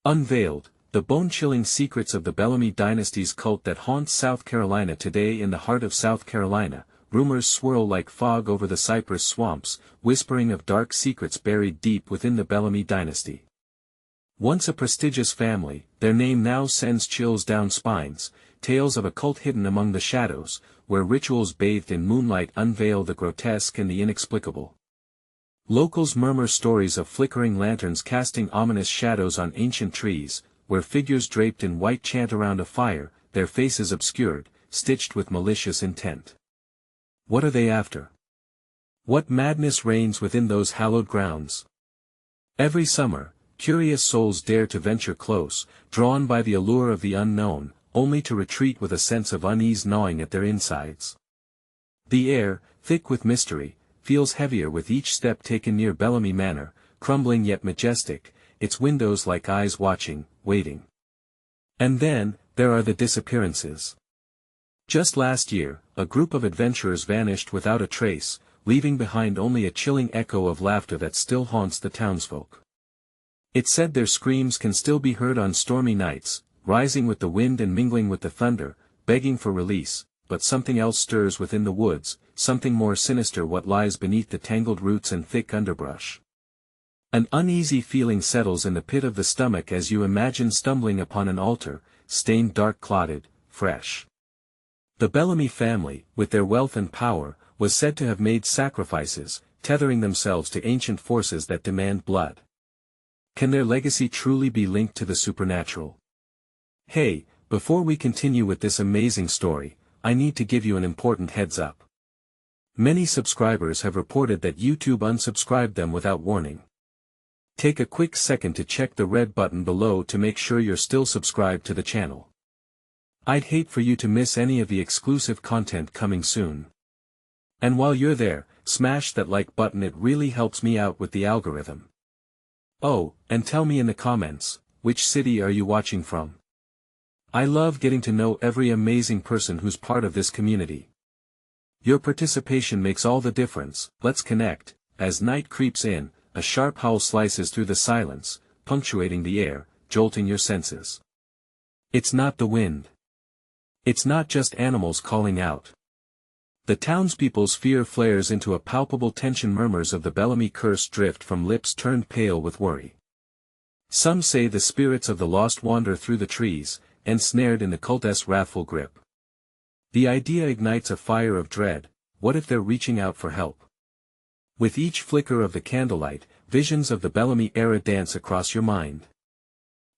Unveiled, the bone-chilling secrets of the Bellamy Dynasty's cult that haunts South Carolina today. In the heart of South Carolina, rumors swirl like fog over the cypress swamps, whispering of dark secrets buried deep within the Bellamy Dynasty. Once a prestigious family, their name now sends chills down spines, tales of a cult hidden among the shadows, where rituals bathed in moonlight unveil the grotesque and the inexplicable. Locals murmur stories of flickering lanterns casting ominous shadows on ancient trees, where figures draped in white chant around a fire, their faces obscured, stitched with malicious intent. What are they after? What madness reigns within those hallowed grounds? Every summer, curious souls dare to venture close, drawn by the allure of the unknown, only to retreat with a sense of unease gnawing at their insides. The air, thick with mystery, feels heavier with each step taken near Bellamy Manor, crumbling yet majestic, its windows like eyes watching, waiting. And then, there are the disappearances. Just last year, a group of adventurers vanished without a trace, leaving behind only a chilling echo of laughter that still haunts the townsfolk. It's said their screams can still be heard on stormy nights, rising with the wind and mingling with the thunder, begging for release, but something else stirs within the woods, something more sinister what lies beneath the tangled roots and thick underbrush. An uneasy feeling settles in the pit of the stomach as you imagine stumbling upon an altar, stained dark-clotted, fresh. The Bellamy family, with their wealth and power, was said to have made sacrifices, tethering themselves to ancient forces that demand blood. Can their legacy truly be linked to the supernatural? Hey, before we continue with this amazing story, I need to give you an important heads up. Many subscribers have reported that YouTube unsubscribed them without warning. Take a quick second to check the red button below to make sure you're still subscribed to the channel. I'd hate for you to miss any of the exclusive content coming soon. And while you're there, smash that like button, it really helps me out with the algorithm. Oh, and tell me in the comments, which city are you watching from? I love getting to know every amazing person who's part of this community. Your participation makes all the difference. Let's connect. As night creeps in, a sharp howl slices through the silence, punctuating the air, jolting your senses. It's not the wind. It's not just animals calling out. The townspeople's fear flares into a palpable tension. Murmurs of the Bellamy curse drift from lips turned pale with worry. Some say the spirits of the lost wander through the trees, ensnared in the cult's wrathful grip. The idea ignites a fire of dread. What if they're reaching out for help? With each flicker of the candlelight, visions of the Bellamy era dance across your mind.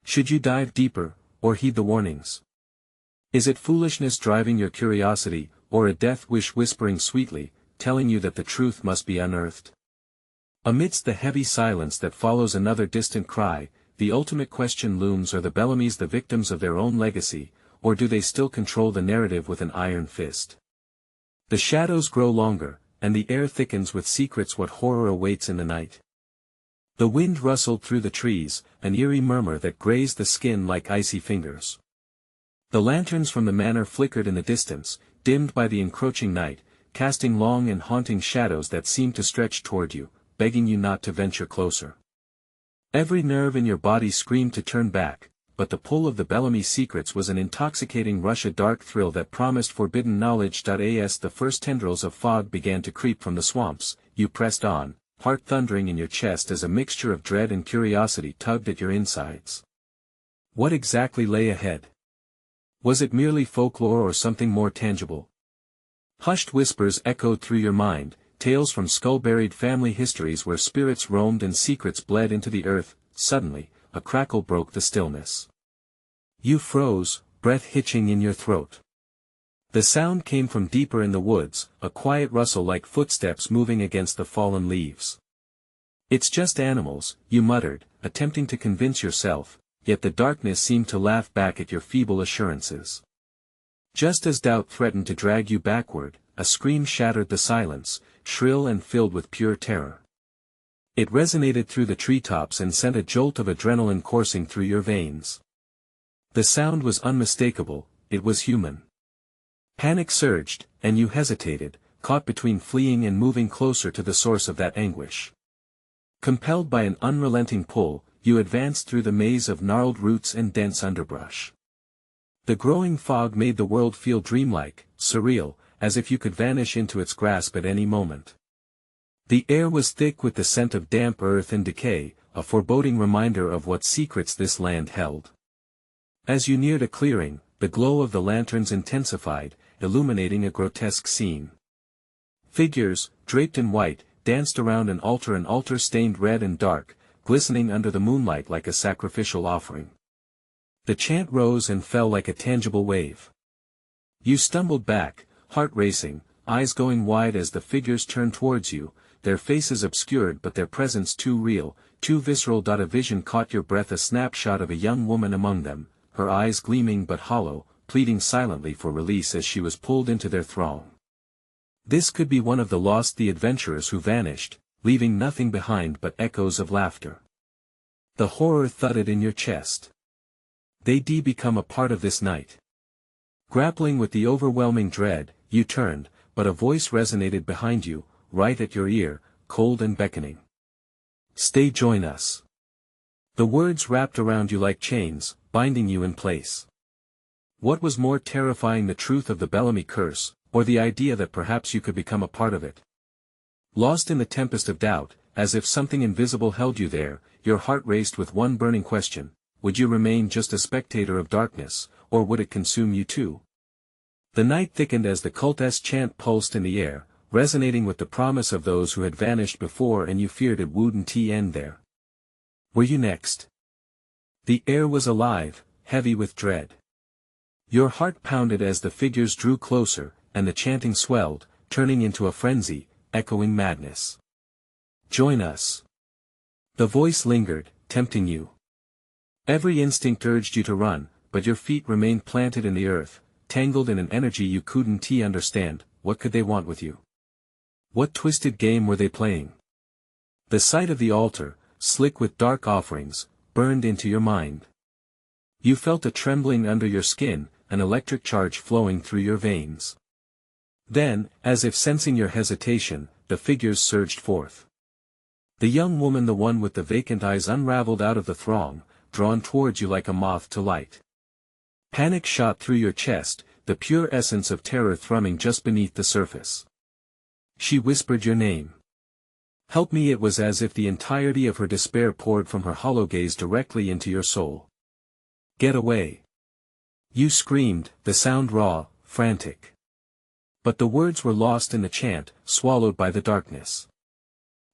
Should you dive deeper, or heed the warnings? Is it foolishness driving your curiosity, or a death wish whispering sweetly, telling you that the truth must be unearthed? Amidst the heavy silence that follows another distant cry, the ultimate question looms: are the Bellamys the victims of their own legacy, or do they still control the narrative with an iron fist? The shadows grow longer, and the air thickens with secrets. What horror awaits in the night? The wind rustled through the trees, an eerie murmur that grazed the skin like icy fingers. The lanterns from the manor flickered in the distance, dimmed by the encroaching night, casting long and haunting shadows that seemed to stretch toward you, begging you not to venture closer. Every nerve in your body screamed to turn back, but the pull of the Bellamy secrets was an intoxicating rush, a dark thrill that promised forbidden knowledge. As the first tendrils of fog began to creep from the swamps, you pressed on, heart thundering in your chest as a mixture of dread and curiosity tugged at your insides. What exactly lay ahead? Was it merely folklore or something more tangible? Hushed whispers echoed through your mind, tales from skull-buried family histories where spirits roamed and secrets bled into the earth. Suddenly, a crackle broke the stillness. You froze, breath hitching in your throat. The sound came from deeper in the woods, a quiet rustle like footsteps moving against the fallen leaves. It's just animals, you muttered, attempting to convince yourself, yet the darkness seemed to laugh back at your feeble assurances. Just as doubt threatened to drag you backward, a scream shattered the silence, shrill and filled with pure terror. It resonated through the treetops and sent a jolt of adrenaline coursing through your veins. The sound was unmistakable, it was human. Panic surged, and you hesitated, caught between fleeing and moving closer to the source of that anguish. Compelled by an unrelenting pull, you advanced through the maze of gnarled roots and dense underbrush. The growing fog made the world feel dreamlike, surreal, as if you could vanish into its grasp at any moment. The air was thick with the scent of damp earth and decay, a foreboding reminder of what secrets this land held. As you neared a clearing, the glow of the lanterns intensified, illuminating a grotesque scene. Figures, draped in white, danced around an altar stained red and dark, glistening under the moonlight like a sacrificial offering. The chant rose and fell like a tangible wave. You stumbled back, heart racing, eyes going wide as the figures turned towards you, their faces obscured but their presence too real, too visceral. A vision caught your breath, a snapshot of a young woman among them, her eyes gleaming but hollow, pleading silently for release as she was pulled into their throng. This could be one of the lost, the adventurers who vanished, leaving nothing behind but echoes of laughter. The horror thudded in your chest. They'd become a part of this night. Grappling with the overwhelming dread, you turned, but a voice resonated behind you, right at your ear, cold and beckoning. Stay, join us. The words wrapped around you like chains, binding you in place. What was more terrifying, the truth of the Bellamy curse, or the idea that perhaps you could become a part of it? Lost in the tempest of doubt, as if something invisible held you there, your heart raced with one burning question: would you remain just a spectator of darkness, or would it consume you too? The night thickened as the cult's chant pulsed in the air, resonating with the promise of those who had vanished before, and you feared it wouldn't end there. Were you next? The air was alive, heavy with dread. Your heart pounded as the figures drew closer, and the chanting swelled, turning into a frenzy, echoing madness. Join us. The voice lingered, tempting you. Every instinct urged you to run, but your feet remained planted in the earth, tangled in an energy you couldn't understand. What could they want with you? What twisted game were they playing? The sight of the altar, slick with dark offerings, burned into your mind. You felt a trembling under your skin, an electric charge flowing through your veins. Then, as if sensing your hesitation, the figures surged forth. The young woman, the one with the vacant eyes, unraveled out of the throng, drawn towards you like a moth to light. Panic shot through your chest, the pure essence of terror thrumming just beneath the surface. She whispered your name. Help me! It was as if the entirety of her despair poured from her hollow gaze directly into your soul. Get away! You screamed, the sound raw, frantic. But the words were lost in the chant, swallowed by the darkness.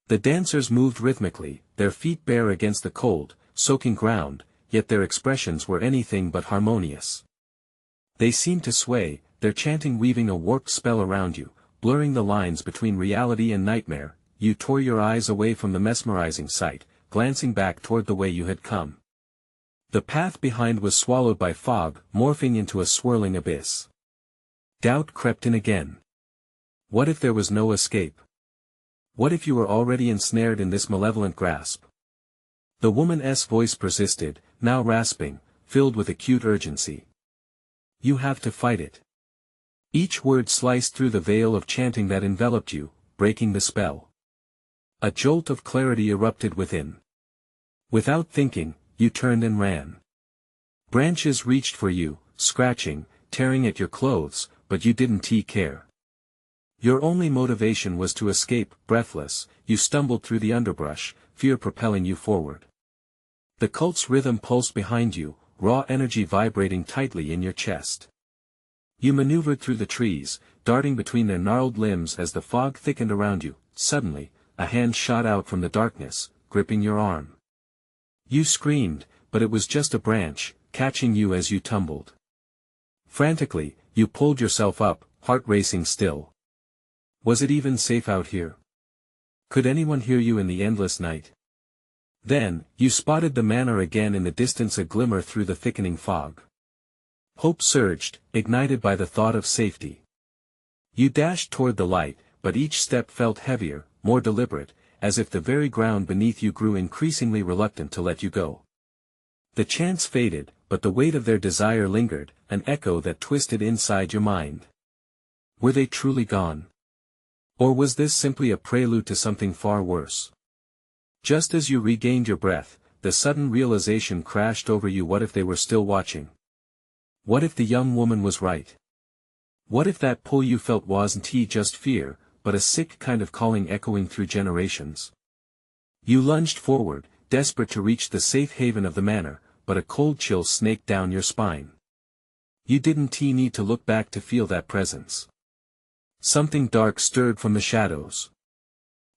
The dancers moved rhythmically, their feet bare against the cold, soaking ground, yet their expressions were anything but harmonious. They seemed to sway, their chanting weaving a warped spell around you, blurring the lines between reality and nightmare. You tore your eyes away from the mesmerizing sight, glancing back toward the way you had come. The path behind was swallowed by fog, morphing into a swirling abyss. Doubt crept in again. What if there was no escape? What if you were already ensnared in this malevolent grasp? The woman's voice persisted, now rasping, filled with acute urgency. You have to fight it. Each word sliced through the veil of chanting that enveloped you, breaking the spell. A jolt of clarity erupted within. Without thinking, you turned and ran. Branches reached for you, scratching, tearing at your clothes, but you didn't care. Your only motivation was to escape. Breathless, you stumbled through the underbrush, fear propelling you forward. The cult's rhythm pulsed behind you, raw energy vibrating tightly in your chest. You maneuvered through the trees, darting between their gnarled limbs as the fog thickened around you. Suddenly, a hand shot out from the darkness, gripping your arm. You screamed, but it was just a branch, catching you as you tumbled. Frantically, you pulled yourself up, heart racing still. Was it even safe out here? Could anyone hear you in the endless night? Then, you spotted the manor again in the distance, a glimmer through the thickening fog. Hope surged, ignited by the thought of safety. You dashed toward the light, but each step felt heavier, more deliberate, as if the very ground beneath you grew increasingly reluctant to let you go. The chants faded, but the weight of their desire lingered, an echo that twisted inside your mind. Were they truly gone? Or was this simply a prelude to something far worse? Just as you regained your breath, the sudden realization crashed over you: what if they were still watching? What if the young woman was right? What if that pull you felt wasn't just fear, but a sick kind of calling echoing through generations? You lunged forward, desperate to reach the safe haven of the manor, but a cold chill snaked down your spine. You didn't need to look back to feel that presence. Something dark stirred from the shadows.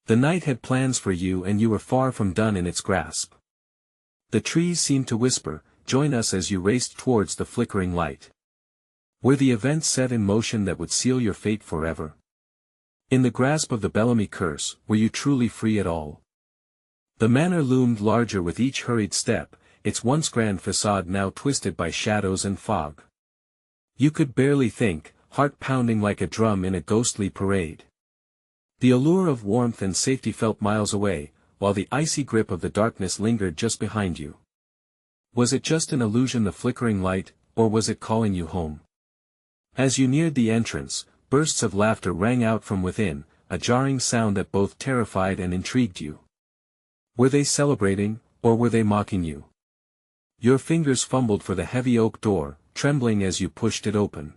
The night had plans for you, and you were far from done in its grasp. The trees seemed to whisper, "Join us," as you raced towards the flickering light. Were the events set in motion that would seal your fate forever? In the grasp of the Bellamy curse, were you truly free at all? The manor loomed larger with each hurried step, its once grand façade now twisted by shadows and fog. You could barely think, heart pounding like a drum in a ghostly parade. The allure of warmth and safety felt miles away, while the icy grip of the darkness lingered just behind you. Was it just an illusion, the flickering light, or was it calling you home? As you neared the entrance, bursts of laughter rang out from within, a jarring sound that both terrified and intrigued you. Were they celebrating, or were they mocking you? Your fingers fumbled for the heavy oak door, trembling as you pushed it open.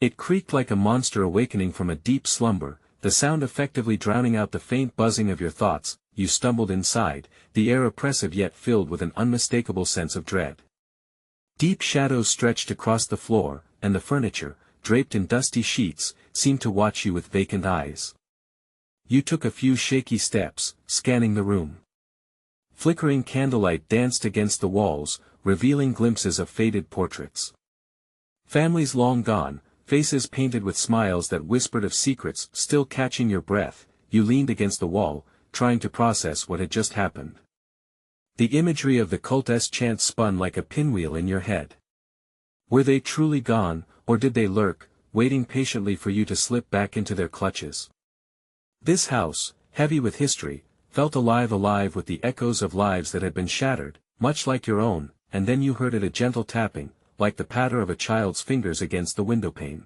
It creaked like a monster awakening from a deep slumber, the sound effectively drowning out the faint buzzing of your thoughts. You stumbled inside, the air oppressive yet filled with an unmistakable sense of dread. Deep shadows stretched across the floor, and the furniture, draped in dusty sheets, seemed to watch you with vacant eyes. You took a few shaky steps, scanning the room. Flickering candlelight danced against the walls, revealing glimpses of faded portraits. Families long gone, faces painted with smiles that whispered of secrets. Still catching your breath, you leaned against the wall, trying to process what had just happened. The imagery of the cult's chant spun like a pinwheel in your head. Were they truly gone, or did they lurk, waiting patiently for you to slip back into their clutches? This house, heavy with history, felt alive with the echoes of lives that had been shattered, much like your own. And then you heard it, a gentle tapping, like the patter of a child's fingers against the windowpane.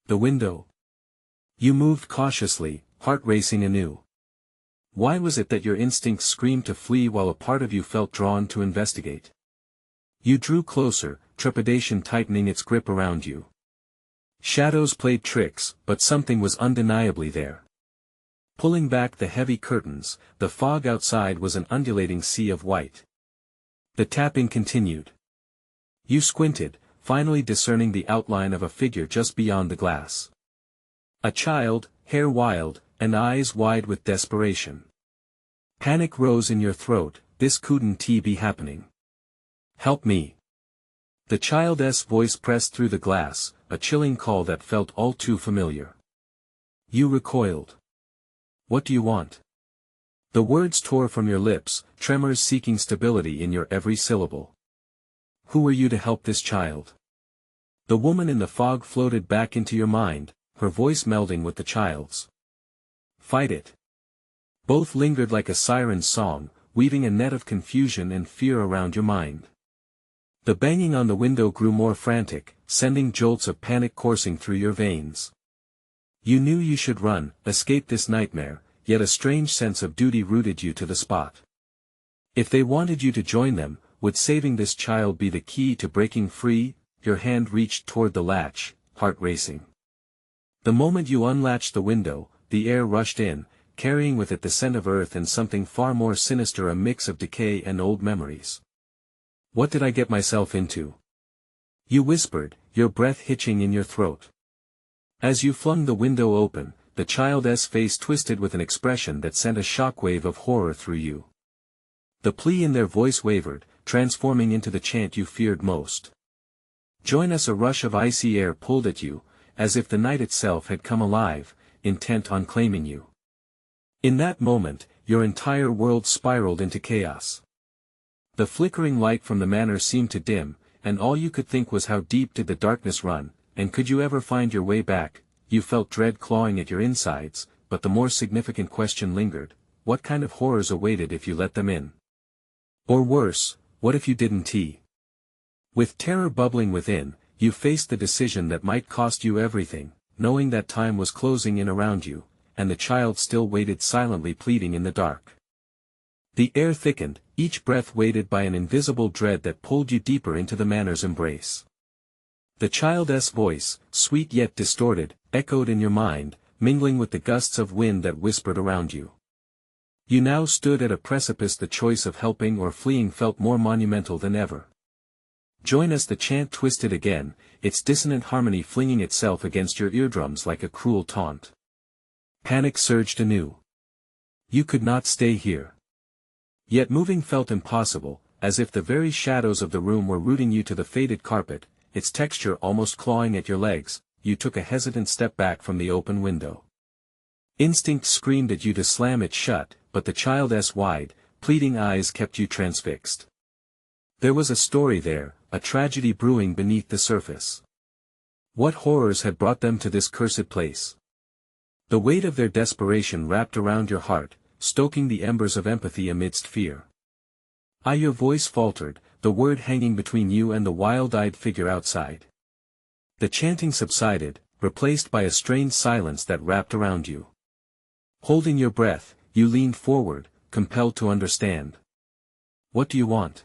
The window. You moved cautiously, heart racing anew. Why was it that your instincts screamed to flee while a part of you felt drawn to investigate? You drew closer, trepidation tightening its grip around you. Shadows played tricks, but something was undeniably there. Pulling back the heavy curtains, the fog outside was an undulating sea of white. The tapping continued. You squinted, finally discerning the outline of a figure just beyond the glass. A child, hair wild, and eyes wide with desperation. Panic rose in your throat. This couldn't be happening. "Help me." The child's voice pressed through the glass, a chilling call that felt all too familiar. You recoiled. "What do you want?" The words tore from your lips, tremors seeking stability in your every syllable. Who are you to help this child? The woman in the fog floated back into your mind, her voice melding with the child's. Fight it. Both lingered like a siren's song, weaving a net of confusion and fear around your mind. The banging on the window grew more frantic, sending jolts of panic coursing through your veins. You knew you should run, escape this nightmare, yet a strange sense of duty rooted you to the spot. If they wanted you to join them, would saving this child be the key to breaking free? Your hand reached toward the latch, heart racing. The moment you unlatched the window, the air rushed in, carrying with it the scent of earth and something far more sinister, a mix of decay and old memories. What did I get myself into? You whispered, your breath hitching in your throat. As you flung the window open, the child's face twisted with an expression that sent a shockwave of horror through you. The plea in their voice wavered, transforming into the chant you feared most. Join us. A rush of icy air pulled at you, as if the night itself had come alive, intent on claiming you. In that moment, your entire world spiraled into chaos. The flickering light from the manor seemed to dim, and all you could think was how deep did the darkness run, and could you ever find your way back? You felt dread clawing at your insides, but the more significant question lingered: what kind of horrors awaited if you let them in? Or worse, what if you didn't? With terror bubbling within, you faced the decision that might cost you everything, knowing that time was closing in around you, and the child still waited silently pleading in the dark. The air thickened, each breath weighted by an invisible dread that pulled you deeper into the manor's embrace. The child's voice, sweet yet distorted, echoed in your mind, mingling with the gusts of wind that whispered around you. You now stood at a precipice. The choice of helping or fleeing felt more monumental than ever. Join us. The chant twisted again, its dissonant harmony flinging itself against your eardrums like a cruel taunt. Panic surged anew. You could not stay here. Yet moving felt impossible, as if the very shadows of the room were rooting you to the faded carpet, its texture almost clawing at your legs. You took a hesitant step back from the open window. Instinct screamed at you to slam it shut, but the child's wide, pleading eyes kept you transfixed. There was a story there, a tragedy brewing beneath the surface. What horrors had brought them to this cursed place? The weight of their desperation wrapped around your heart, stoking the embers of empathy amidst fear. Your voice faltered, the word hanging between you and the wild-eyed figure outside. The chanting subsided, replaced by a strained silence that wrapped around you. Holding your breath, you leaned forward, compelled to understand. What do you want?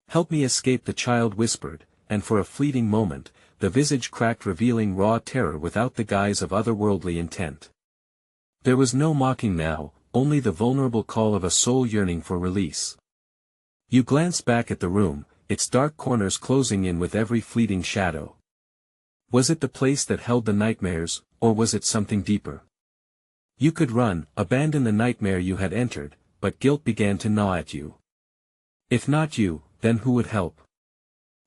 Help me escape, the child whispered, and for a fleeting moment, the visage cracked, revealing raw terror without the guise of otherworldly intent. There was no mocking now, only the vulnerable call of a soul yearning for release. You glanced back at the room, its dark corners closing in with every fleeting shadow. Was it the place that held the nightmares, or was it something deeper? You could run, abandon the nightmare you had entered, but guilt began to gnaw at you. If not you, then who would help?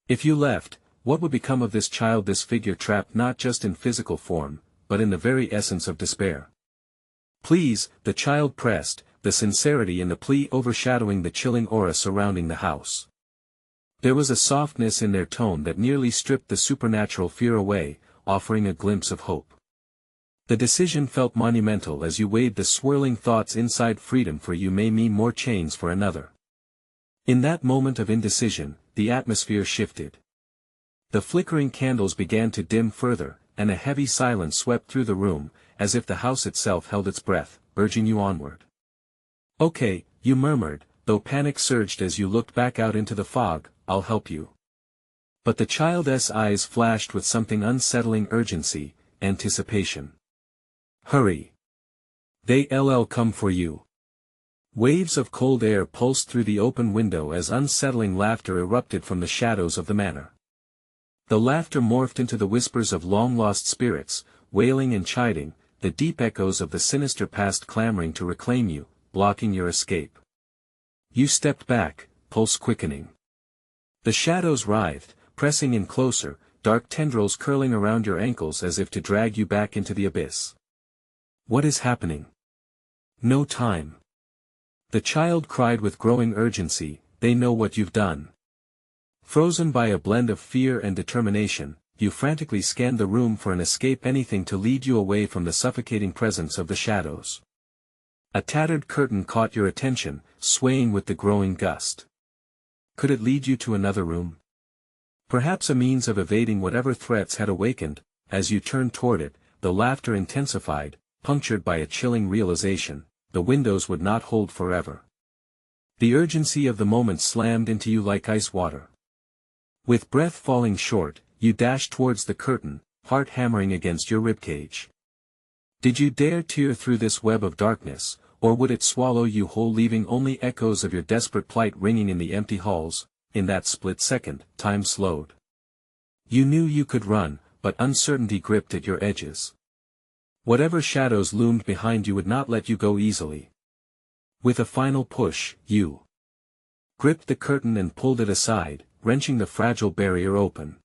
If you left, what would become of this child, this figure trapped not just in physical form, but in the very essence of despair? Please, the child pressed, the sincerity in the plea overshadowing the chilling aura surrounding the house. There was a softness in their tone that nearly stripped the supernatural fear away, offering a glimpse of hope. The decision felt monumental as you weighed the swirling thoughts inside. Freedom for you may mean more chains for another. In that moment of indecision, the atmosphere shifted. The flickering candles began to dim further, and a heavy silence swept through the room, as if the house itself held its breath, urging you onward. Okay, you murmured, though panic surged as you looked back out into the fog, I'll help you. But the child's eyes flashed with something unsettling: urgency, anticipation. Hurry. They'll come for you. Waves of cold air pulsed through the open window as unsettling laughter erupted from the shadows of the manor. The laughter morphed into the whispers of long-lost spirits, wailing and chiding, the deep echoes of the sinister past clamoring to reclaim you, blocking your escape. You stepped back, pulse quickening. The shadows writhed, pressing in closer, dark tendrils curling around your ankles as if to drag you back into the abyss. What is happening? No time. The child cried with growing urgency, they know what you've done. Frozen by a blend of fear and determination, you frantically scanned the room for an escape, anything to lead you away from the suffocating presence of the shadows. A tattered curtain caught your attention, swaying with the growing gust. Could it lead you to another room? Perhaps a means of evading whatever threats had awakened. As you turned toward it, the laughter intensified, punctured by a chilling realization: the windows would not hold forever. The urgency of the moment slammed into you like ice water. With breath falling short, you dashed towards the curtain, heart hammering against your ribcage. Did you dare tear through this web of darkness, or would it swallow you whole, leaving only echoes of your desperate plight ringing in the empty halls? In that split second, time slowed. You knew you could run, but uncertainty gripped at your edges. Whatever shadows loomed behind you would not let you go easily. With a final push, you gripped the curtain and pulled it aside, wrenching the fragile barrier open.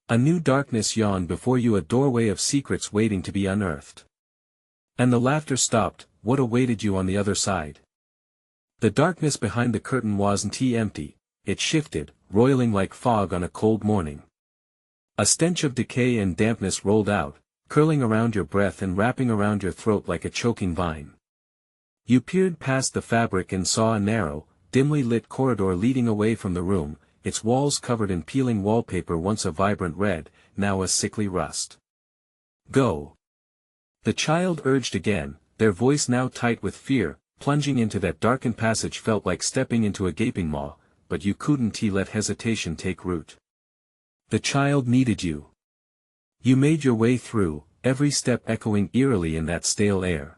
A new darkness yawned before you, a doorway of secrets waiting to be unearthed. And the laughter stopped. What awaited you on the other side? The darkness behind the curtain wasn't empty, it shifted, roiling like fog on a cold morning. A stench of decay and dampness rolled out, curling around your breath and wrapping around your throat like a choking vine. You peered past the fabric and saw a narrow, dimly lit corridor leading away from the room, its walls covered in peeling wallpaper, once a vibrant red, now a sickly rust. Go. The child urged again, their voice now tight with fear. plunging into that darkened passage felt like stepping into a gaping maw, but you couldn't let hesitation take root. The child needed you. You made your way through, every step echoing eerily in that stale air.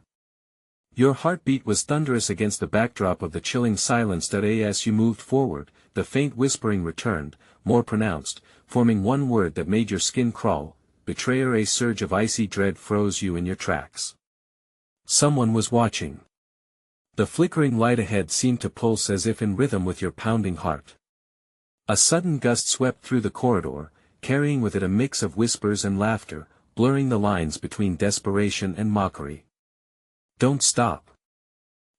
Your heartbeat was thunderous against the backdrop of the chilling silence. As you moved forward, the faint whispering returned, more pronounced, forming one word that made your skin crawl, betrayer. A surge of icy dread froze you in your tracks. Someone was watching. The flickering light ahead seemed to pulse as if in rhythm with your pounding heart. A sudden gust swept through the corridor, carrying with it a mix of whispers and laughter, blurring the lines between desperation and mockery. Don't stop.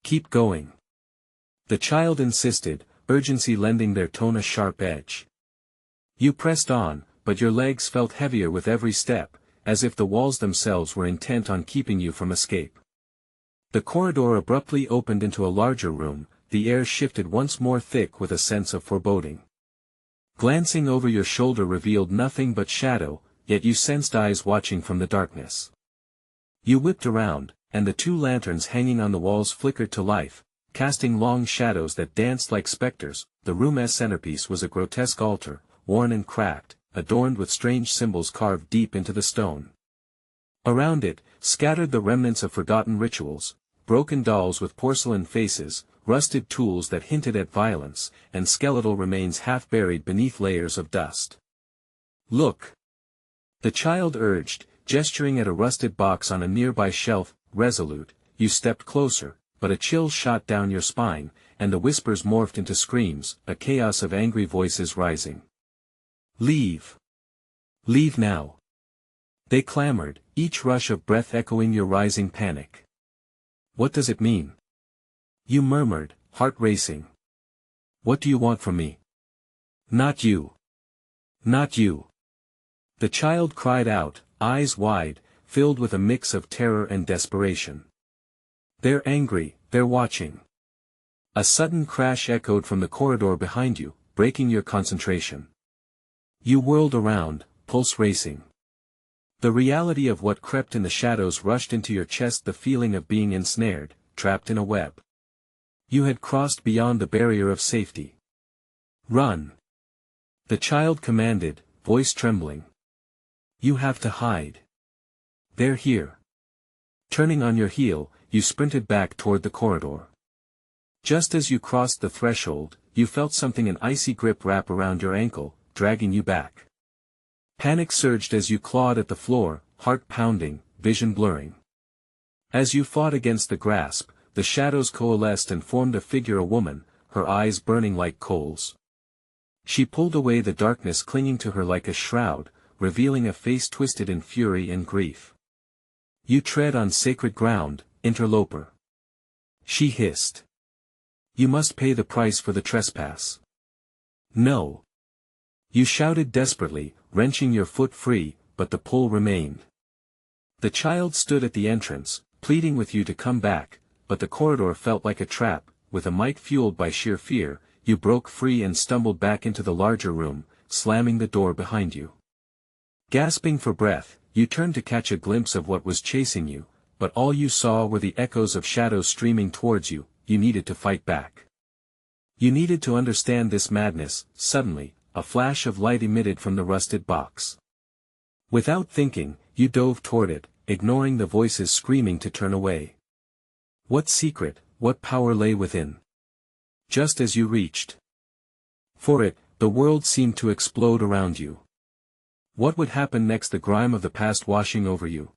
Keep going. The child insisted, urgency lending their tone a sharp edge. You pressed on, but your legs felt heavier with every step, as if the walls themselves were intent on keeping you from escape. The corridor abruptly opened into a larger room, the air shifted once more thick with a sense of foreboding. Glancing over your shoulder revealed nothing but shadow, yet you sensed eyes watching from the darkness. You whipped around, and the two lanterns hanging on the walls flickered to life, casting long shadows that danced like specters. The room's centerpiece was a grotesque altar, worn and cracked, adorned with strange symbols carved deep into the stone. Around it, scattered the remnants of forgotten rituals, broken dolls with porcelain faces, rusted tools that hinted at violence, and skeletal remains half buried beneath layers of dust. Look! The child urged, gesturing at a rusted box on a nearby shelf. Resolute, you stepped closer, but a chill shot down your spine, and the whispers morphed into screams, a chaos of angry voices rising. Leave! Leave now! They clamored, each rush of breath echoing your rising panic. What does it mean? You murmured, heart racing. What do you want from me? Not you. Not you. The child cried out, eyes wide, filled with a mix of terror and desperation. They're angry, they're watching. A sudden crash echoed from the corridor behind you, breaking your concentration. You whirled around, pulse racing. The reality of what crept in the shadows rushed into your chest, the feeling of being ensnared, trapped in a web. You had crossed beyond the barrier of safety. Run! The child commanded, voice trembling. You have to hide. They're here. Turning on your heel, you sprinted back toward the corridor. Just as you crossed the threshold, you felt something, an icy grip, wrap around your ankle, dragging you back. Panic surged as you clawed at the floor, heart pounding, vision blurring. As you fought against the grasp, the shadows coalesced and formed a figure, a woman, her eyes burning like coals. She pulled away the darkness clinging to her like a shroud, revealing a face twisted in fury and grief. You tread on sacred ground, interloper. She hissed. You must pay the price for the trespass. No. You shouted desperately, wrenching your foot free, but the pull remained. The child stood at the entrance, pleading with you to come back, but the corridor felt like a trap. With a might fueled by sheer fear, you broke free and stumbled back into the larger room, slamming the door behind you. Gasping for breath, you turned to catch a glimpse of what was chasing you, but all you saw were the echoes of shadows streaming towards you. You needed to fight back. You needed to understand this madness. Suddenly, a flash of light emitted from the rusted box. Without thinking, you dove toward it, ignoring the voices screaming to turn away. What secret, what power lay within? Just as you reached for it, the world seemed to explode around you. What would happen next? The grime of the past washing over you?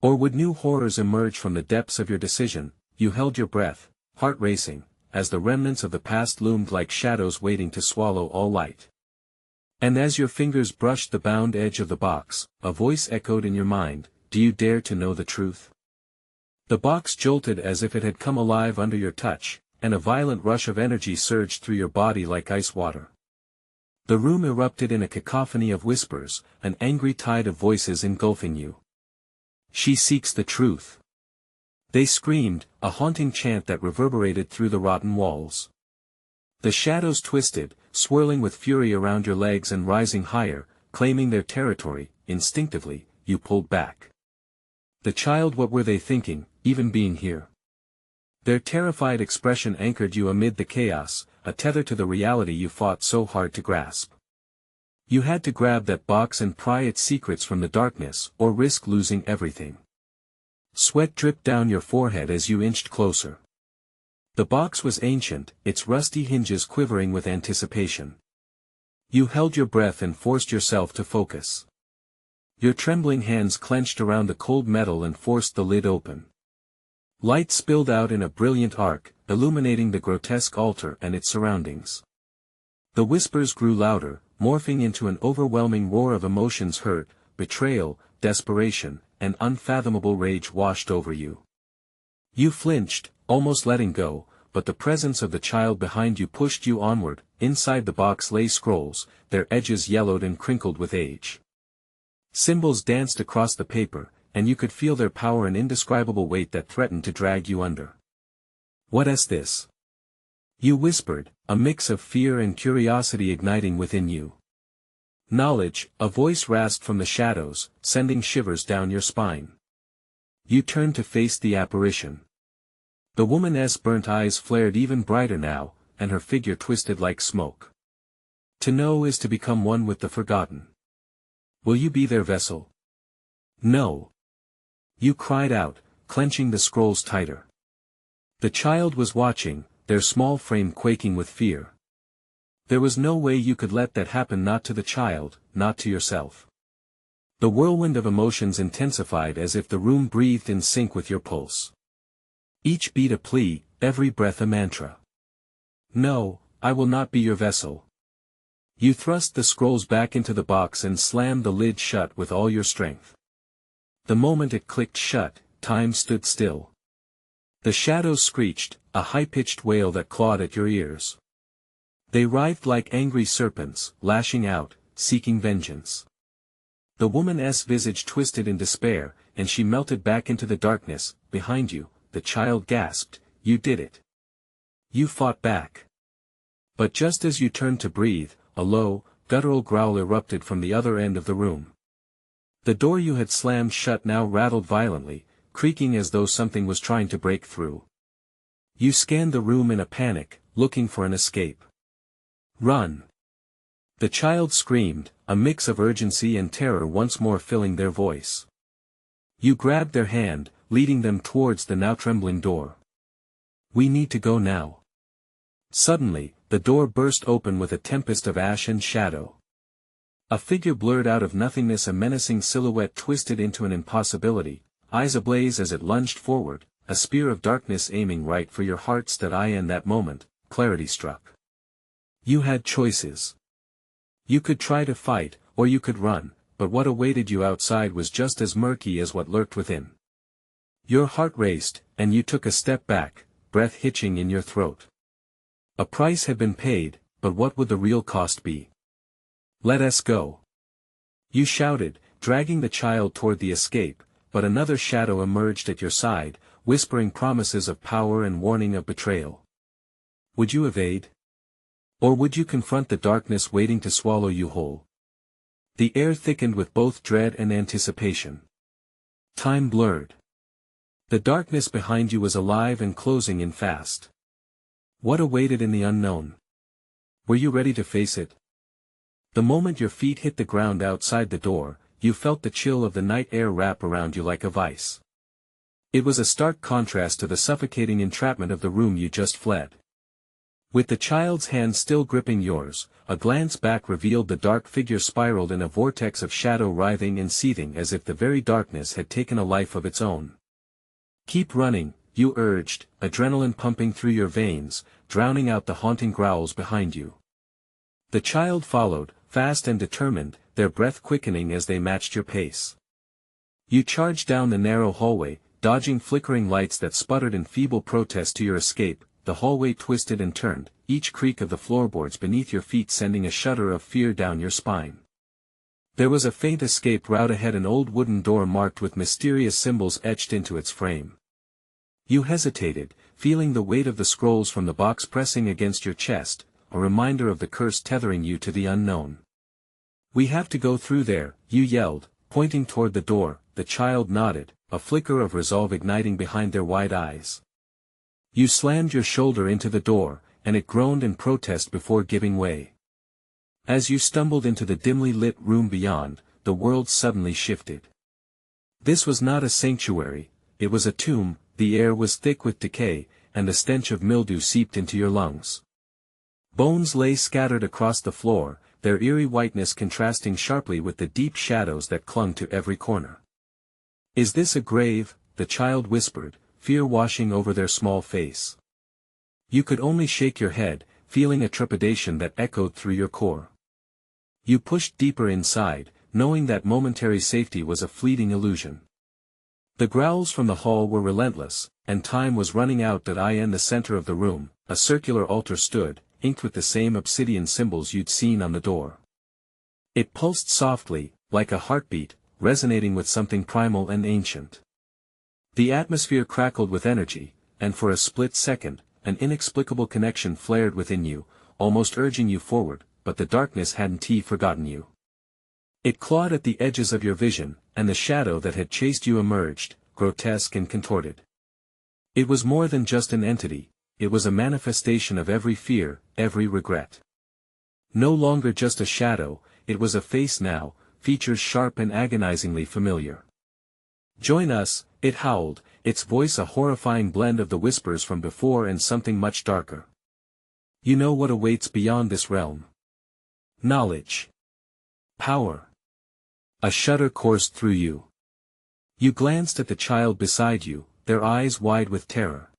Or would new horrors emerge from the depths of your decision? You held your breath, heart racing, as the remnants of the past loomed like shadows waiting to swallow all light. And as your fingers brushed the bound edge of the box, a voice echoed in your mind, do you dare to know the truth? The box jolted as if it had come alive under your touch, and a violent rush of energy surged through your body like ice water. The room erupted in a cacophony of whispers, an angry tide of voices engulfing you. She seeks the truth. They screamed, a haunting chant that reverberated through the rotten walls. The shadows twisted, swirling with fury around your legs and rising higher, claiming their territory. Instinctively, you pulled back. The child, what were they thinking, even being here? Their terrified expression anchored you amid the chaos, a tether to the reality you fought so hard to grasp. You had to grab that box and pry its secrets from the darkness, or risk losing everything. Sweat dripped down your forehead as you inched closer. The box was ancient, its rusty hinges quivering with anticipation. You held your breath and forced yourself to focus. Your trembling hands clenched around the cold metal and forced the lid open. Light spilled out in a brilliant arc, illuminating the grotesque altar and its surroundings. The whispers grew louder, morphing into an overwhelming roar of emotions. Hurt, betrayal, desperation, and unfathomable rage washed over you. You flinched, almost letting go, but the presence of the child behind you pushed you onward. Inside the box lay scrolls, their edges yellowed and crinkled with age. Symbols danced across the paper, and you could feel their power and indescribable weight that threatened to drag you under. "What is this?" you whispered, a mix of fear and curiosity igniting within you. "Knowledge," a voice rasped from the shadows, sending shivers down your spine. You turned to face the apparition. The woman's burnt eyes flared even brighter now, and her figure twisted like smoke. "To know is to become one with the forgotten. Will you be their vessel?" "No." You cried out, clenching the scrolls tighter. The child was watching, their small frame quaking with fear. There was no way you could let that happen, not to the child, not to yourself. The whirlwind of emotions intensified as if the room breathed in sync with your pulse. Each beat a plea, every breath a mantra. "No, I will not be your vessel." You thrust the scrolls back into the box and slammed the lid shut with all your strength. The moment it clicked shut, time stood still. The shadows screeched, a high-pitched wail that clawed at your ears. They writhed like angry serpents, lashing out, seeking vengeance. The woman's visage twisted in despair, and she melted back into the darkness. Behind you, the child gasped, "You did it." You fought back. But just as you turned to breathe, a low, guttural growl erupted from the other end of the room. The door you had slammed shut now rattled violently, creaking as though something was trying to break through. You scanned the room in a panic, looking for an escape. "Run!" The child screamed, a mix of urgency and terror once more filling their voice. You grabbed their hand, leading them towards the now trembling door. "We need to go now." Suddenly, the door burst open with a tempest of ash and shadow. A figure blurred out of nothingness, a menacing silhouette twisted into an impossibility, eyes ablaze as it lunged forward, a spear of darkness aiming right for your heart's that eye. In that moment, clarity struck. You had choices. You could try to fight, or you could run, but what awaited you outside was just as murky as what lurked within. Your heart raced, and you took a step back, breath hitching in your throat. A price had been paid, but what would the real cost be? "Let us go!" you shouted, dragging the child toward the escape, but another shadow emerged at your side, whispering promises of power and warning of betrayal. Would you evade? Or would you confront the darkness waiting to swallow you whole? The air thickened with both dread and anticipation. Time blurred. The darkness behind you was alive and closing in fast. What awaited in the unknown? Were you ready to face it? The moment your feet hit the ground outside the door, you felt the chill of the night air wrap around you like a vice. It was a stark contrast to the suffocating entrapment of the room you just fled. With the child's hand still gripping yours, a glance back revealed the dark figure spiraled in a vortex of shadow, writhing and seething as if the very darkness had taken a life of its own. "Keep running," you urged, adrenaline pumping through your veins, drowning out the haunting growls behind you. The child followed, fast and determined, their breath quickening as they matched your pace. You charged down the narrow hallway, dodging flickering lights that sputtered in feeble protest to your escape. The hallway twisted and turned, each creak of the floorboards beneath your feet sending a shudder of fear down your spine. There was a faint escape route ahead, an old wooden door marked with mysterious symbols etched into its frame. You hesitated, feeling the weight of the scrolls from the box pressing against your chest, a reminder of the curse tethering you to the unknown. "We have to go through there," you yelled, pointing toward the door. The child nodded, a flicker of resolve igniting behind their wide eyes. You slammed your shoulder into the door, and it groaned in protest before giving way. As you stumbled into the dimly lit room beyond, the world suddenly shifted. This was not a sanctuary, it was a tomb. The air was thick with decay, and the stench of mildew seeped into your lungs. Bones lay scattered across the floor, their eerie whiteness contrasting sharply with the deep shadows that clung to every corner. "Is this a grave?" the child whispered, fear washing over their small face. You could only shake your head, feeling a trepidation that echoed through your core. You pushed deeper inside, knowing that momentary safety was a fleeting illusion. The growls from the hall were relentless, and time was running out. In the center of the room, a circular altar stood, inked with the same obsidian symbols you'd seen on the door. It pulsed softly, like a heartbeat, resonating with something primal and ancient. The atmosphere crackled with energy, and for a split second, an inexplicable connection flared within you, almost urging you forward, but the darkness hadn't forgotten you. It clawed at the edges of your vision, and the shadow that had chased you emerged, grotesque and contorted. It was more than just an entity, it was a manifestation of every fear, every regret. No longer just a shadow, it was a face now, features sharp and agonizingly familiar. "Join us," it howled, its voice a horrifying blend of the whispers from before and something much darker. "You know what awaits beyond this realm. Knowledge. Power." A shudder coursed through you. You glanced at the child beside you, their eyes wide with terror.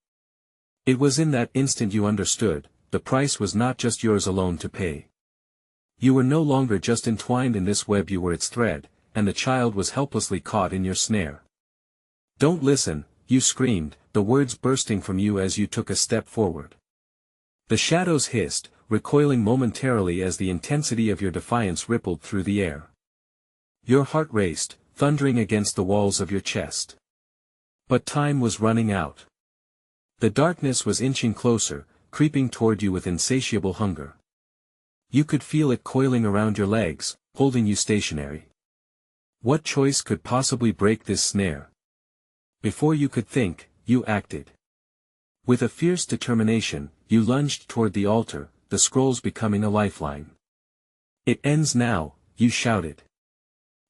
It was in that instant you understood, the price was not just yours alone to pay. You were no longer just entwined in this web, you were its thread, and the child was helplessly caught in your snare. "Don't listen," you screamed, the words bursting from you as you took a step forward. The shadows hissed, recoiling momentarily as the intensity of your defiance rippled through the air. Your heart raced, thundering against the walls of your chest. But time was running out. The darkness was inching closer, creeping toward you with insatiable hunger. You could feel it coiling around your legs, holding you stationary. What choice could possibly break this snare? Before you could think, you acted. With a fierce determination, you lunged toward the altar, the scrolls becoming a lifeline. "It ends now," you shouted.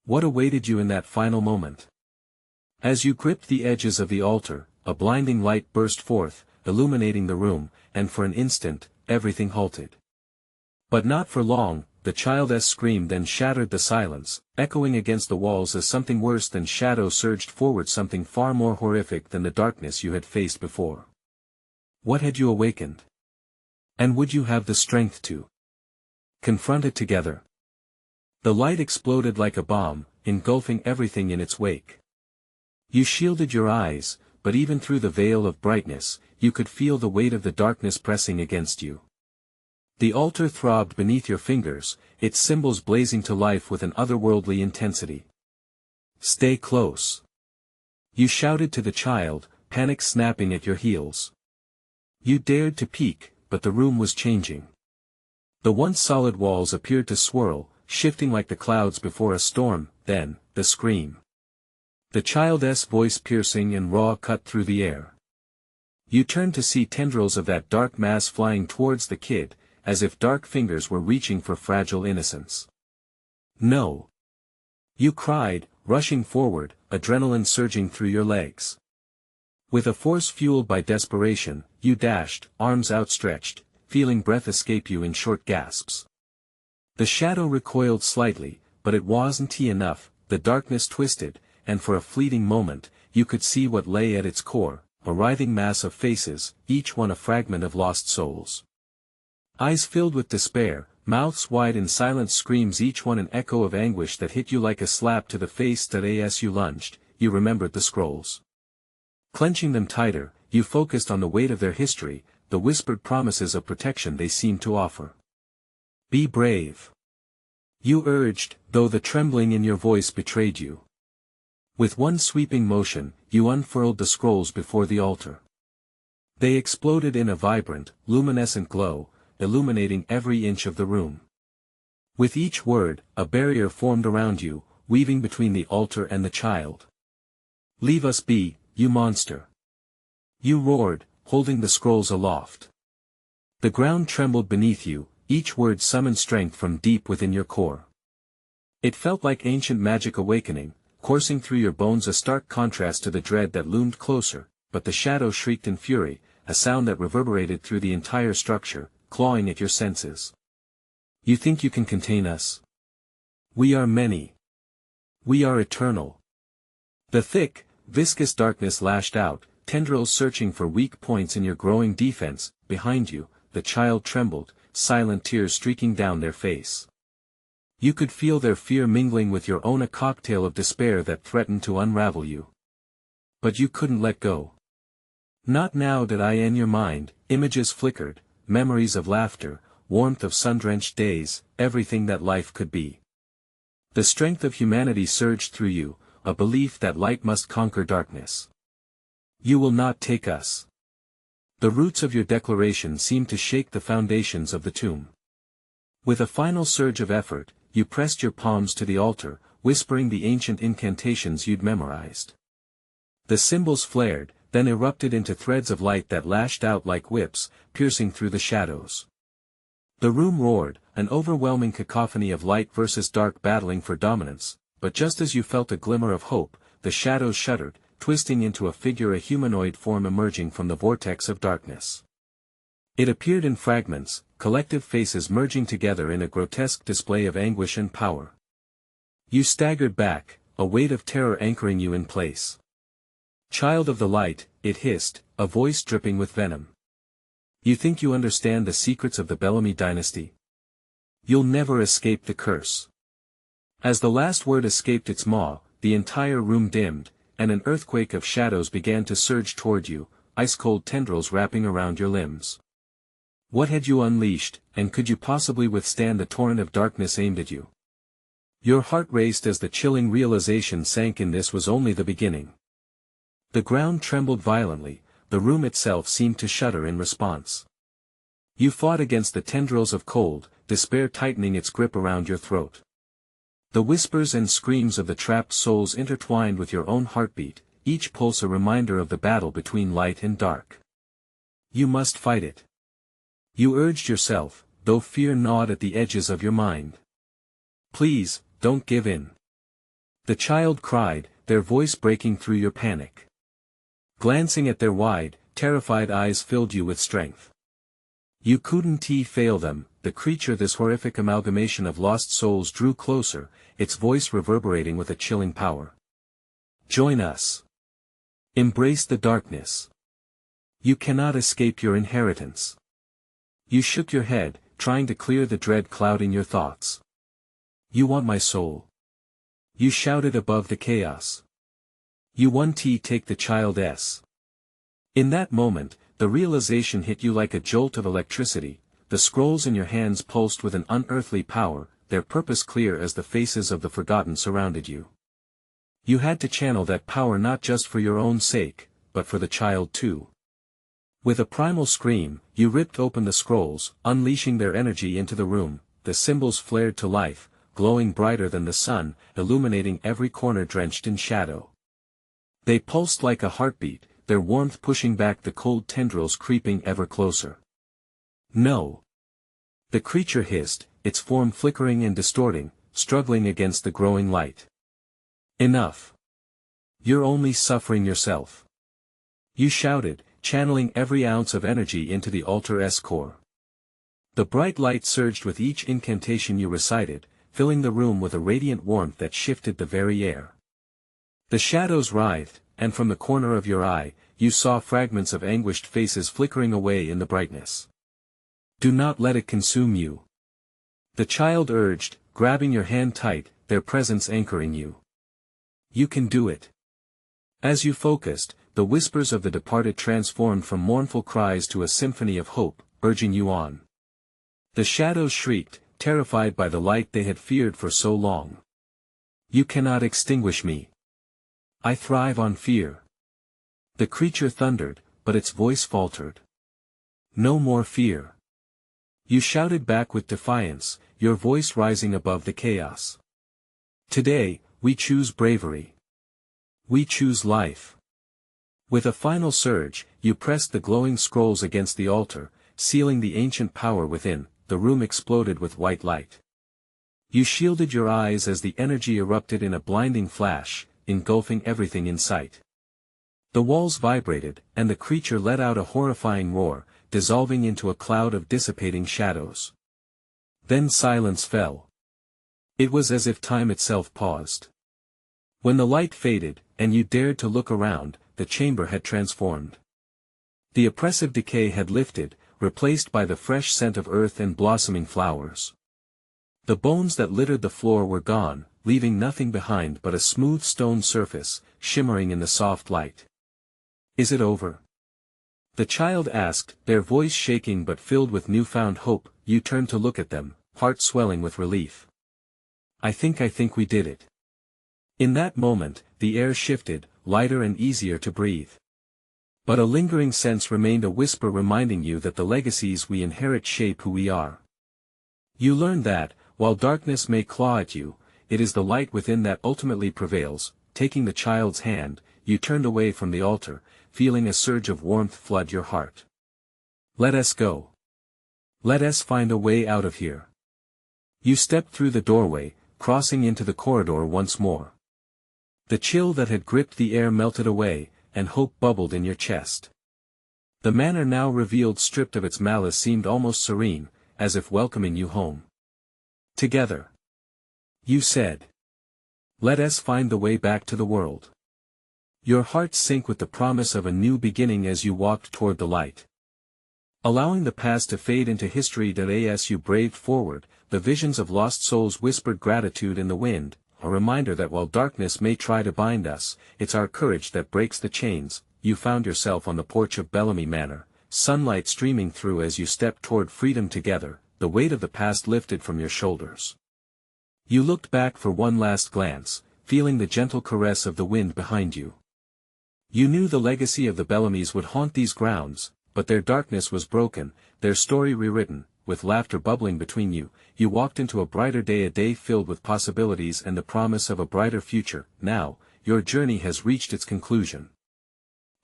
What awaited you in that final moment? As you gripped the edges of the altar, a blinding light burst forth, illuminating the room, and for an instant, everything halted. But not for long. The child's scream then shattered the silence, echoing against the walls as something worse than shadow surged forward, something far more horrific than the darkness you had faced before. What had you awakened? And would you have the strength to confront it together? The light exploded like a bomb, engulfing everything in its wake. You shielded your eyes, but even through the veil of brightness, you could feel the weight of the darkness pressing against you. The altar throbbed beneath your fingers, its symbols blazing to life with an otherworldly intensity. "Stay close," you shouted to the child, panic snapping at your heels. You dared to peek, but the room was changing. The once solid walls appeared to swirl, shifting like the clouds before a storm. Then, the scream. The child's voice piercing and raw cut through the air. You turned to see tendrils of that dark mass flying towards the kid, as if dark fingers were reaching for fragile innocence. "No!" you cried, rushing forward, adrenaline surging through your legs. With a force fueled by desperation, you dashed, arms outstretched, feeling breath escape you in short gasps. The shadow recoiled slightly, but it wasn't enough. The darkness twisted, and for a fleeting moment, you could see what lay at its core, a writhing mass of faces, each one a fragment of lost souls. Eyes filled with despair, mouths wide in silent screams, each one an echo of anguish that hit you like a slap to the face. As you lunged, you remembered the scrolls. Clenching them tighter, you focused on the weight of their history, the whispered promises of protection they seemed to offer. "Be brave," you urged, though the trembling in your voice betrayed you. With one sweeping motion, you unfurled the scrolls before the altar. They exploded in a vibrant, luminescent glow, illuminating every inch of the room. With each word, a barrier formed around you, weaving between the altar and the child. "Leave us be, you monster!" you roared, holding the scrolls aloft. The ground trembled beneath you, each word summoned strength from deep within your core. It felt like ancient magic awakening, coursing through your bones, a stark contrast to the dread that loomed closer, but the shadow shrieked in fury, a sound that reverberated through the entire structure, clawing at your senses. You think you can contain us? We are many. We are eternal. The thick, viscous darkness lashed out, tendrils searching for weak points in your growing defense. Behind you, the child trembled, silent tears streaking down their face. You could feel their fear mingling with your own, a cocktail of despair that threatened to unravel you. But you couldn't let go. Not now that I in your mind, images flickered, memories of laughter, warmth of sun-drenched days, everything that life could be. The strength of humanity surged through you, a belief that light must conquer darkness. You will not take us. The roots of your declaration seemed to shake the foundations of the tomb. With a final surge of effort, you pressed your palms to the altar, whispering the ancient incantations you'd memorized. The symbols flared, then erupted into threads of light that lashed out like whips, piercing through the shadows. The room roared, an overwhelming cacophony of light versus dark battling for dominance, but just as you felt a glimmer of hope, the shadows shuddered, twisting into a figure, a humanoid form emerging from the vortex of darkness. It appeared in fragments, collective faces merging together in a grotesque display of anguish and power. You staggered back, a weight of terror anchoring you in place. Child of the light, it hissed, a voice dripping with venom. You think you understand the secrets of the Bellamy Dynasty? You'll never escape the curse. As the last word escaped its maw, the entire room dimmed, and an earthquake of shadows began to surge toward you, ice-cold tendrils wrapping around your limbs. What had you unleashed, and could you possibly withstand the torrent of darkness aimed at you? Your heart raced as the chilling realization sank in. This was only the beginning. The ground trembled violently, the room itself seemed to shudder in response. You fought against the tendrils of cold, despair tightening its grip around your throat. The whispers and screams of the trapped souls intertwined with your own heartbeat, each pulse a reminder of the battle between light and dark. You must fight it. You urged yourself, though fear gnawed at the edges of your mind. Please, don't give in. The child cried, their voice breaking through your panic. Glancing at their wide, terrified eyes filled you with strength. You couldn't fail them. The creature, this horrific amalgamation of lost souls, drew closer, its voice reverberating with a chilling power. Join us. Embrace the darkness. You cannot escape your inheritance. You shook your head, trying to clear the dread clouding your thoughts. You want my soul. You shouted above the chaos. You want to take the child's. In that moment, the realization hit you like a jolt of electricity. The scrolls in your hands pulsed with an unearthly power, their purpose clear as the faces of the forgotten surrounded you. You had to channel that power not just for your own sake, but for the child too. With a primal scream, you ripped open the scrolls, unleashing their energy into the room. The symbols flared to life, glowing brighter than the sun, illuminating every corner drenched in shadow. They pulsed like a heartbeat, their warmth pushing back the cold tendrils creeping ever closer. No. The creature hissed, its form flickering and distorting, struggling against the growing light. Enough. You're only suffering yourself. You shouted, channeling every ounce of energy into the altar's core. The bright light surged with each incantation you recited, filling the room with a radiant warmth that shifted the very air. The shadows writhed, and from the corner of your eye, you saw fragments of anguished faces flickering away in the brightness. Do not let it consume you. The child urged, grabbing your hand tight, their presence anchoring you. You can do it. As you focused, the whispers of the departed transformed from mournful cries to a symphony of hope, urging you on. The shadows shrieked, terrified by the light they had feared for so long. You cannot extinguish me. I thrive on fear. The creature thundered, but its voice faltered. No more fear. You shouted back with defiance, your voice rising above the chaos. Today, we choose bravery. We choose life. With a final surge, you pressed the glowing scrolls against the altar, sealing the ancient power within. The room exploded with white light. You shielded your eyes as the energy erupted in a blinding flash, engulfing everything in sight. The walls vibrated, and the creature let out a horrifying roar, dissolving into a cloud of dissipating shadows. Then silence fell. It was as if time itself paused. When the light faded, and you dared to look around, the chamber had transformed. The oppressive decay had lifted, replaced by the fresh scent of earth and blossoming flowers. The bones that littered the floor were gone, leaving nothing behind but a smooth stone surface, shimmering in the soft light. "Is it over?" the child asked, their voice shaking but filled with newfound hope. You turned to look at them, heart swelling with relief. I think we did it." In that moment, the air shifted, lighter and easier to breathe. But a lingering sense remained, a whisper reminding you that the legacies we inherit shape who we are. You learned that, while darkness may claw at you, it is the light within that ultimately prevails. Taking the child's hand, you turned away from the altar, feeling a surge of warmth flood your heart. "Let us go. Let us find a way out of here." You stepped through the doorway, crossing into the corridor once more. The chill that had gripped the air melted away, and hope bubbled in your chest. The manor now revealed, stripped of its malice, seemed almost serene, as if welcoming you home. "Together," you said. "Let us find the way back to the world." Your heart sank with the promise of a new beginning as you walked toward the light. Allowing the past to fade into history as you braved forward, the visions of lost souls whispered gratitude in the wind, a reminder that while darkness may try to bind us, it's our courage that breaks the chains. You found yourself on the porch of Bellamy Manor, sunlight streaming through as you stepped toward freedom together, the weight of the past lifted from your shoulders. You looked back for one last glance, feeling the gentle caress of the wind behind you. You knew the legacy of the Bellamys would haunt these grounds, but their darkness was broken, their story rewritten. With laughter bubbling between you, you walked into a brighter day, a day filled with possibilities and the promise of a brighter future. Now, your journey has reached its conclusion.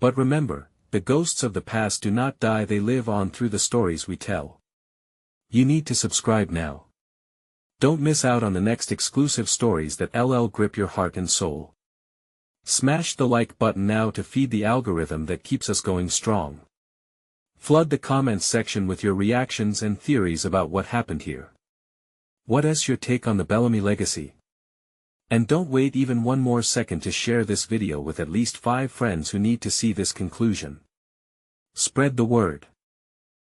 But remember, the ghosts of the past do not die, they live on through the stories we tell. You need to subscribe now. Don't miss out on the next exclusive stories that grip your heart and soul. Smash the like button now to feed the algorithm that keeps us going strong. Flood the comments section with your reactions and theories about what happened here. What is your take on the Bellamy legacy? And don't wait even one more second to share this video with at least 5 friends who need to see this conclusion. Spread the word.